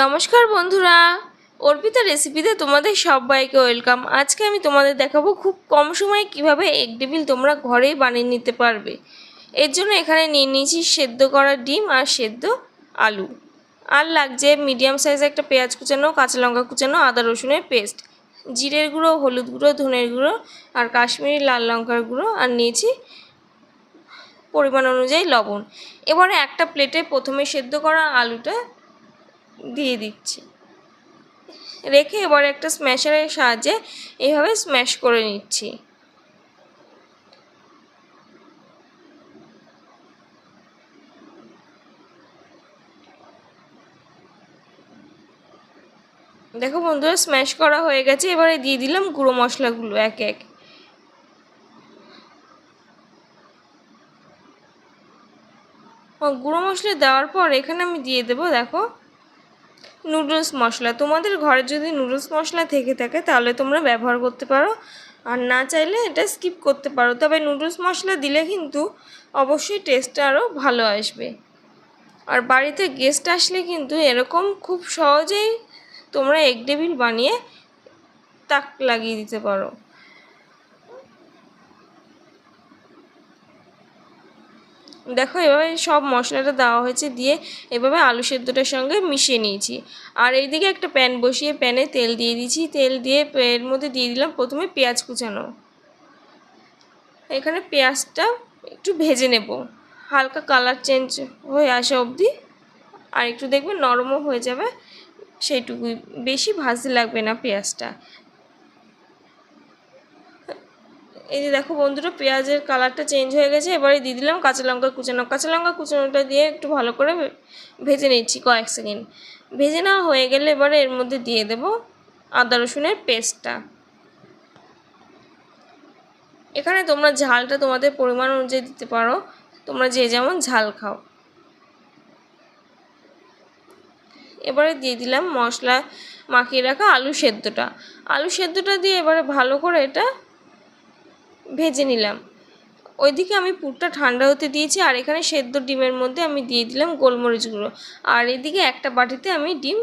নমস্কার বন্ধুরা, অর্পিতা রেসিপিতে তোমাদের সবাইকে ওয়েলকাম। আজকে আমি তোমাদের দেখাবো খুব কম সময়ে কিভাবে এগ টেবিল তোমরা ঘরেই বানিয়ে নিতে পারবে। এর জন্য এখানে নিয়ে নিয়েছি সেদ্ধ করা ডিম আর সেদ্ধ আলু, আর লাগছে মিডিয়াম সাইজে একটা পেঁয়াজ কুচানো, কাঁচা লঙ্কা কুচানো, আদা রসুনের পেস্ট, জিরের গুঁড়ো, হলুদ গুঁড়ো, ধনের গুঁড়ো আর কাশ্মীরি লাল লঙ্কার গুঁড়ো, আর নিয়েছি পরিমাণ অনুযায়ী লবণ। এবারে একটা প্লেটে প্রথমে সেদ্ধ করা আলুটা দিয়ে দিচ্ছি, রেখে এবারে একটা স্ম্যাশারের সাহায্যে এইভাবে স্ম্যাশ করে নিচ্ছি। দেখো বন্ধুরা, স্ম্যাশ করা হয়ে গেছে। এবারে দিয়ে দিলাম গুঁড়ো মশলাগুলো এক এক। গুঁড়ো মশলা দেওয়ার পর এখানে আমি দিয়ে দেবো, দেখো, নুডলস মশলা। তোমাদের ঘরে যদি নুডলস মশলা থেকে থাকে তাহলে তোমরা ব্যবহার করতে পারো, আর না চাইলে এটা স্কিপ করতে পারো। তবে নুডলস মশলা দিলে কিন্তু অবশ্যই টেস্টটা আরও ভালো আসবে। আর বাড়িতে গেস্ট আসলে কিন্তু এরকম খুব সহজেই তোমরা এগ টেবিল বানিয়ে তাক লাগিয়ে দিতে পারো। দেখো এভাবে সব মশলাটা দেওয়া হয়েছে, দিয়ে এভাবে আলু সেদ্ধটার সঙ্গে মিশিয়ে নিয়েছি। আর এইদিকে একটা প্যান বসিয়ে প্যানে তেল দিয়ে দিয়েছি। তেল দিয়ে এর মধ্যে দিয়ে দিলাম প্রথমে পেঁয়াজ কুচানো। এখানে পেঁয়াজটা একটু ভেজে নেব, হালকা কালার চেঞ্জ হয়ে আসা অবধি। আর একটু দেখবে নরমও হয়ে যাবে, সেইটুকুই, বেশি ভাজতে লাগবে না পেঁয়াজটা। এই যে দেখো বন্ধুরা, পেঁয়াজের কালারটা চেঞ্জ হয়ে গেছে। এবারে দিয়ে দিলাম কাঁচা লঙ্কা কুচানো। কাঁচা লঙ্কা কুচানোটা দিয়ে একটু ভালো করে ভেজে নিচ্ছি কয়েক সেকেন্ড। ভেজে নেওয়া হয়ে গেলে এবারে এর মধ্যে দিয়ে দেব আদা রসুনের পেস্টটা। এখানে তোমরা ঝালটা তোমাদের পরিমাণ অনুযায়ী দিতে পারো, তোমরা যে যেমন ঝাল খাও। এবারে দিয়ে দিলাম মশলা মাখিয়ে রাখা আলু সেদ্ধটা। আলু সেদ্ধটা দিয়ে এবারে ভালো করে এটা ভেজে নিলাম। ওইদিকে আমি পুরটা ঠান্ডা হতে দিয়েছি, আর এখানে সেদ্ধ ডিমের মধ্যে আমি দিয়ে দিলাম গোলমরিচ গুঁড়ো। আর এদিকে একটা বাটিতে আমি ডিম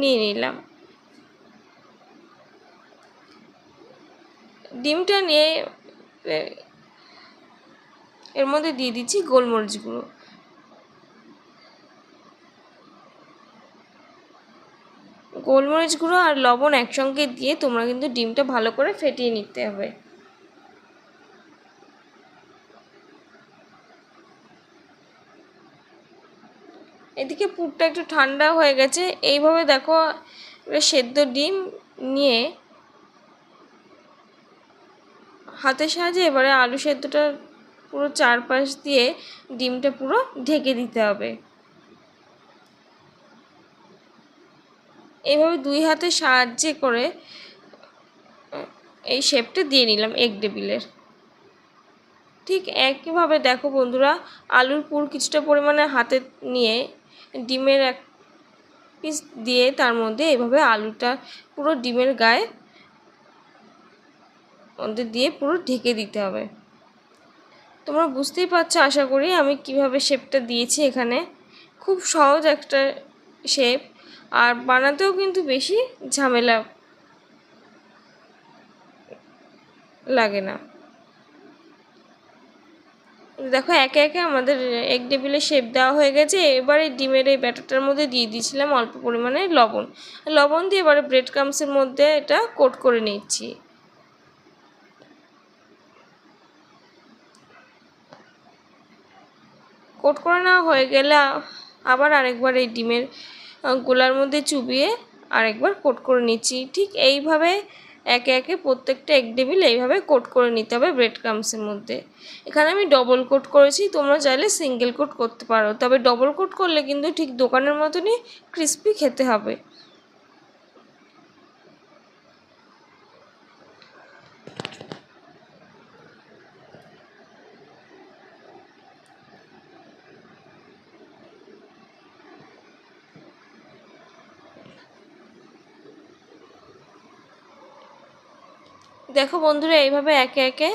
নিয়ে নিলাম। ডিমটা নিয়ে এর মধ্যে দিয়ে দিচ্ছি গোলমরিচ গুঁড়ো। গোলমরিচ গুঁড়ো আর লবণ একসঙ্গে দিয়ে তোমরা কিন্তু ডিমটা ভালো করে ফেটিয়ে নিতে হবে। এদিকে পুরটা একটু ঠান্ডা হয়ে গেছে। এইভাবে দেখো সেদ্ধ ডিম নিয়ে হাতের সাহায্যে এবারে আলু সেদ্ধটা পুরো চারপাশ দিয়ে ডিমটা পুরো ঢেকে দিতে হবে। এইভাবে দুই হাতের সাহায্যে করে এই শেপটা দিয়ে নিলাম এগ টেবিলের। ঠিক একইভাবে দেখো বন্ধুরা, আলুর পুর কিছুটা পরিমাণে হাতে নিয়ে ডিমের এক পিস দিয়ে তার মধ্যে এইভাবে আলুটা পুরো ডিমের গায়ে মধ্যে দিয়ে পুরো ঢেকে দিতে হবে। তোমরা বুঝতেই পারছো আশা করি আমি কিভাবে শেপটা দিয়েছি। এখানে খুব সহজ একটা শেপ, আর বানাতেও কিন্তু বেশি ঝামেলা লাগে না। দেখো একে একে আমাদের এগ টেবিলের শেপ দেওয়া হয়ে গেছে। এবারে ডিমের এই ব্যাটারটার মধ্যে দিয়ে দিয়েছিলাম অল্প পরিমাণে লবণ। লবণ দিয়ে এবারে ব্রেড ক্রাম্বসের মধ্যে এটা কোট করে নিচ্ছি। কোট করে নেওয়া হয়ে গেলে আবার আরেকবার এই ডিমের গোলার মধ্যে চুবিয়ে আরেকবার কোট করে নিচ্ছি। ঠিক এইভাবে একে একে প্রত্যেকটা এগ টেবিল এইভাবে কোট করে নিতে হবে ব্রেড ক্রাম্বসের মধ্যে। এখানে আমি ডবল কোট করেছি, তোমরা চাইলে সিঙ্গেল কোট করতে পারো, তবে ডবল কোট করলে কিন্তু ঠিক দোকানের মতনই ক্রিস্পি খেতে হবে। দেখো বন্ধুরা, এইভাবে একে একে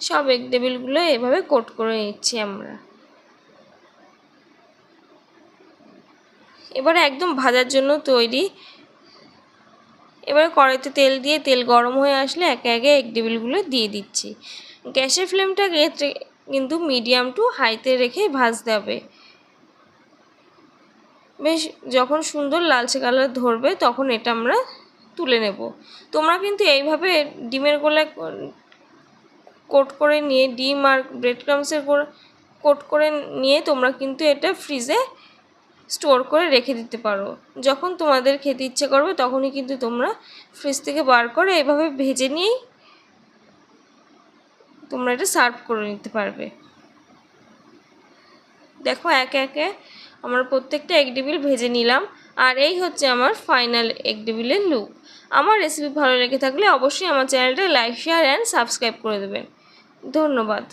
সব এগ টেবিলগুলো এভাবে কোট করে নিচ্ছি আমরা। এবারে একদম ভাজার জন্য তৈরি। এবারে কড়াইতে তেল দিয়ে তেল গরম হয়ে আসলে একে একে এগ ডেভিলগুলো দিয়ে দিচ্ছি। গ্যাসের ফ্লেমটাকে কিন্তু মিডিয়াম টু হাইতে রেখে ভাজতে হবে। বেশ যখন সুন্দর লালচে কালার ধরবে তখন এটা আমরা তুলে নেব। তোমরা কিন্তু এইভাবে ডিমের গোলায় কোট করে নিয়ে, ডিম আর ব্রেড ক্রামসের কোট করে নিয়ে তোমরা কিন্তু এটা ফ্রিজে স্টোর করে রেখে দিতে পারো। যখন তোমাদের খেতে ইচ্ছে করবে তখনই কিন্তু তোমরা ফ্রিজ থেকে বার করে এভাবে ভেজে নিয়েই তোমরা এটা সার্ভ করে নিতে পারবে। দেখো একে একে আমার প্রত্যেকটা এগ ডেভিল ভেজে নিলাম, আর এই হচ্ছে আমার ফাইনাল এগ ডেভিলের লুক। আমার রেসিপি ভালো লেগে থাকলে অবশ্যই আমার চ্যানেলটা লাইক, শেয়ার অ্যান্ড সাবস্ক্রাইব করে দেবেন। ধন্যবাদ।